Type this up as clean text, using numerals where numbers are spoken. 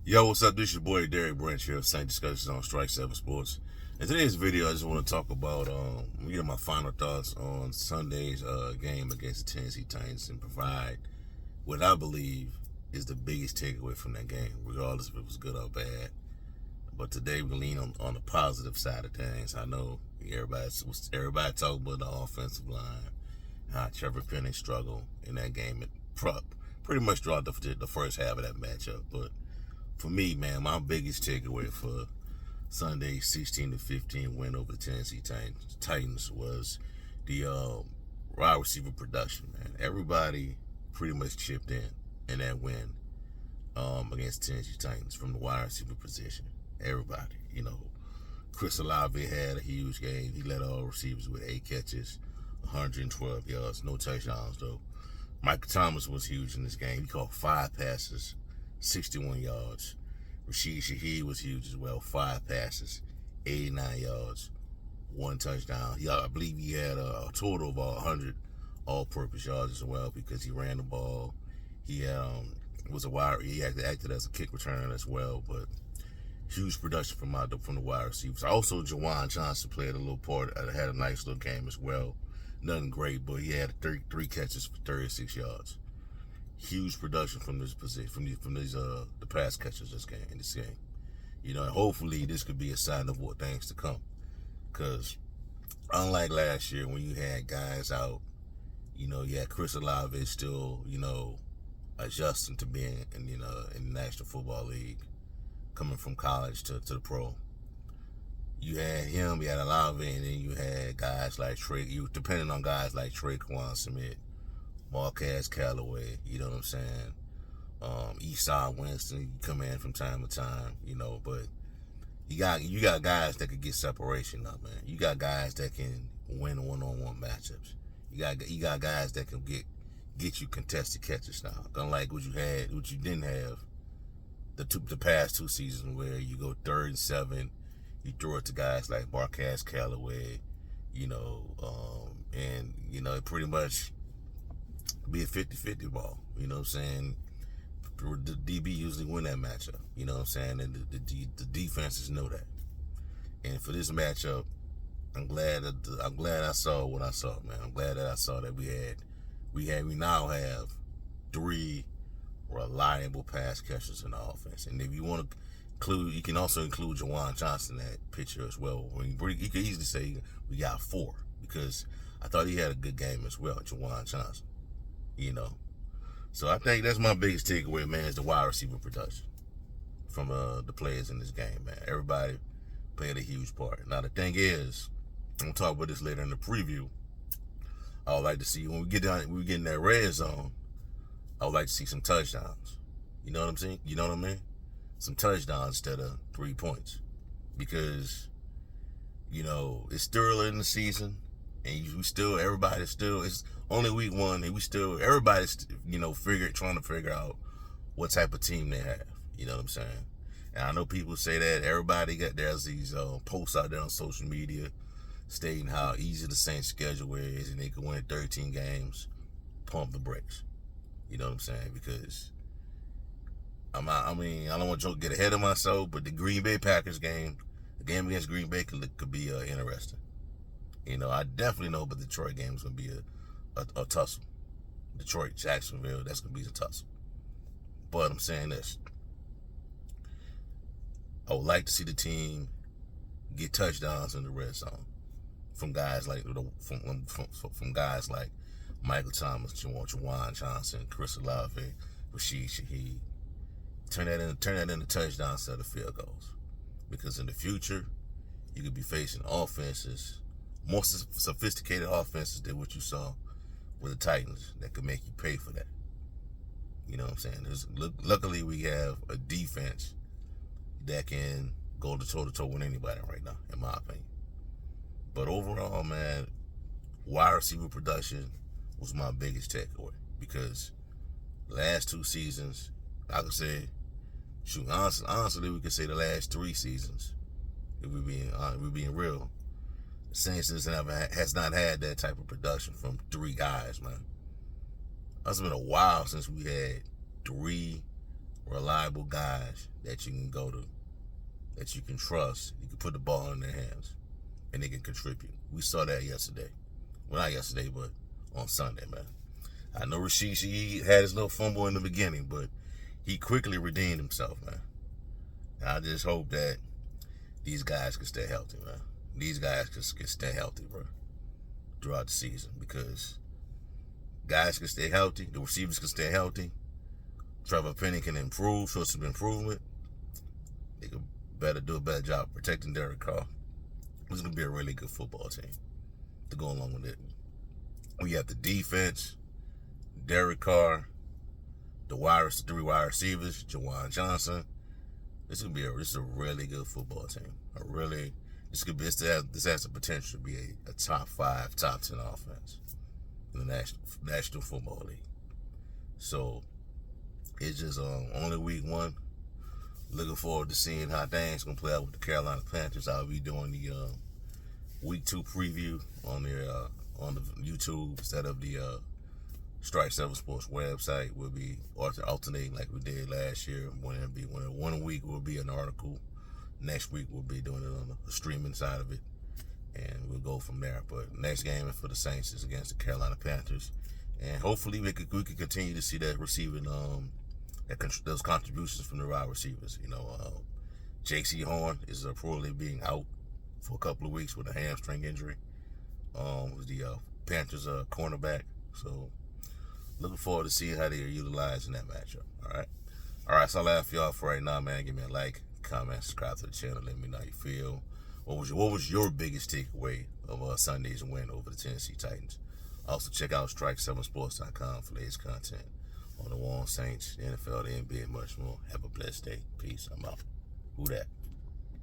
Yo, what's up? This is your boy Derek Branch here of Saint Discussions on Strike 7 Sports. In today's video, I just want to talk about my final thoughts on Sunday's game against the Tennessee Titans and provide what I believe is the biggest takeaway from that game, regardless if it was good or bad. But today we lean on the positive side of things. I know everybody talking about the offensive line, how Trevor Penning struggled in that game, pretty much throughout the first half of that matchup, but for me, man, my biggest takeaway for Sunday's 16-15 win over the Tennessee Titans was the wide receiver production, man. Everybody pretty much chipped in that win against Tennessee Titans from the wide receiver position. Everybody, Chris Olave had a huge game. He led all receivers with 8 catches, 112 yards, no touchdowns though. Michael Thomas was huge in this game. He caught 5 passes, 61 yards. Rashid Shaheed was huge as well. 5 passes, 89 yards, 1 touchdown. I believe he had a total of 100 all-purpose yards as well because he ran the ball. He He acted as a kick returner as well, but huge production from the wide receivers. Also, Juwan Johnson played a little part. Had a nice little game as well. Nothing great, but he had 33 catches for 36 yards. Huge production from this position, from these the pass catchers in this game. And hopefully this could be a sign of what things to come. Because unlike last year when you had guys out, you had Chris Olave still, adjusting to being in the National Football League, coming from college to the pro. You had him, you had Olave, and then you had guys like depending on guys like Traquan Smith, Marquez Callaway, you know what I'm saying? Esau Winston, you come in from time to time, but you got guys that could get separation up, man. You got guys that can win one-on-one matchups. You got guys that can get you contested catches now. Unlike what you didn't have the past 2 seasons where you go 3rd and 7, you throw it to guys like Marquez Callaway, and it pretty much be a 50-50 ball. You know what I'm saying? The DB usually win that matchup. You know what I'm saying? And the defenses know that. And for this matchup, I'm glad I saw what I saw, man. I'm glad that I saw that we now have 3 reliable pass catchers in the offense. And if you want to include, you can also include Juwan Johnson in that picture as well. You could easily say we got 4 because I thought he had a good game as well, Juwan Johnson. So I think that's my biggest takeaway, man, is the wide receiver production from the players in this game, man. Everybody played a huge part. Now the thing is, I'm gonna talk about this later in the preview. I would like to see when we get in that red zone, I would like to see some touchdowns. You know what I'm saying? You know what I mean? Some touchdowns instead of 3 points, because it's still early in the season. And everybody's still, it's only week 1, and everybody's, trying to figure out what type of team they have. You know what I'm saying? And I know people say that there's these posts out there on social media stating how easy the Saints schedule is and they can win 13 games, pump the brakes. You know what I'm saying? Because I don't want to get ahead of myself, but the Green Bay Packers game, the game against Green Bay could be interesting. I definitely know, but the Detroit game is going to be a tussle. Detroit, Jacksonville, that's going to be a tussle. But I'm saying this. I would like to see the team get touchdowns in the red zone from guys like Michael Thomas, Juwan Johnson, Chris Olave, Rashid Shaheed. Turn that into touchdowns instead of field goals. Because in the future, you could be facing offenses, more sophisticated offenses than what you saw with the Titans that could make you pay for that. You know what I'm saying? Luckily, we have a defense that can go toe-to-toe with anybody right now, in my opinion. But overall, man, wide receiver production was my biggest takeaway, because last 2 seasons, I could say, honestly, we could say the last 3 seasons, if we're being real, the Saints has not had that type of production from 3 guys, man. It's been a while since we had 3 reliable reliable guys that you can go to, that you can trust. You can put the ball in their hands, and they can contribute. We saw that yesterday. Well, not yesterday, but on Sunday, man. I know Rashid Shaheed had his little fumble in the beginning, but he quickly redeemed himself, man. And I just hope that these guys can stay healthy, man. These guys can stay healthy, bro, throughout the season, because guys can stay healthy, the receivers can stay healthy, Trevor Penny can improve, show some improvement. They could do a better job protecting Derek Carr. This is going to be a really good football team to go along with it. We have the defense, Derek Carr, the three wide receivers, Jawan Johnson. This is a really good football team. This has the potential to be a top 5, top 10 offense in the National Football League. So it's just only week 1. Looking forward to seeing how things gonna play out with the Carolina Panthers. I'll be doing the week 2 preview on the YouTube instead of the Strike 7 Sports website. We'll be alternating like we did last year. One week will be an article. Next week we'll be doing it on the streaming side of it, and we'll go from there. But next game for the Saints is against the Carolina Panthers, and hopefully we could continue to see that receiving those contributions from the wide receivers. J.C. Horn is reportedly being out for a couple of weeks with a hamstring injury. Was the Panthers cornerback. So looking forward to seeing how they are utilizing that matchup. All right. So I'll laugh y'all for right now, man. Give me a like, comment, subscribe to the channel. Let me know how you feel. What was your biggest takeaway of Sunday's win over the Tennessee Titans? Also check out strike7sports.com for latest content on the Warren Saints, the NFL, the NBA, and much more. Have a blessed day. Peace. I'm out. Who that?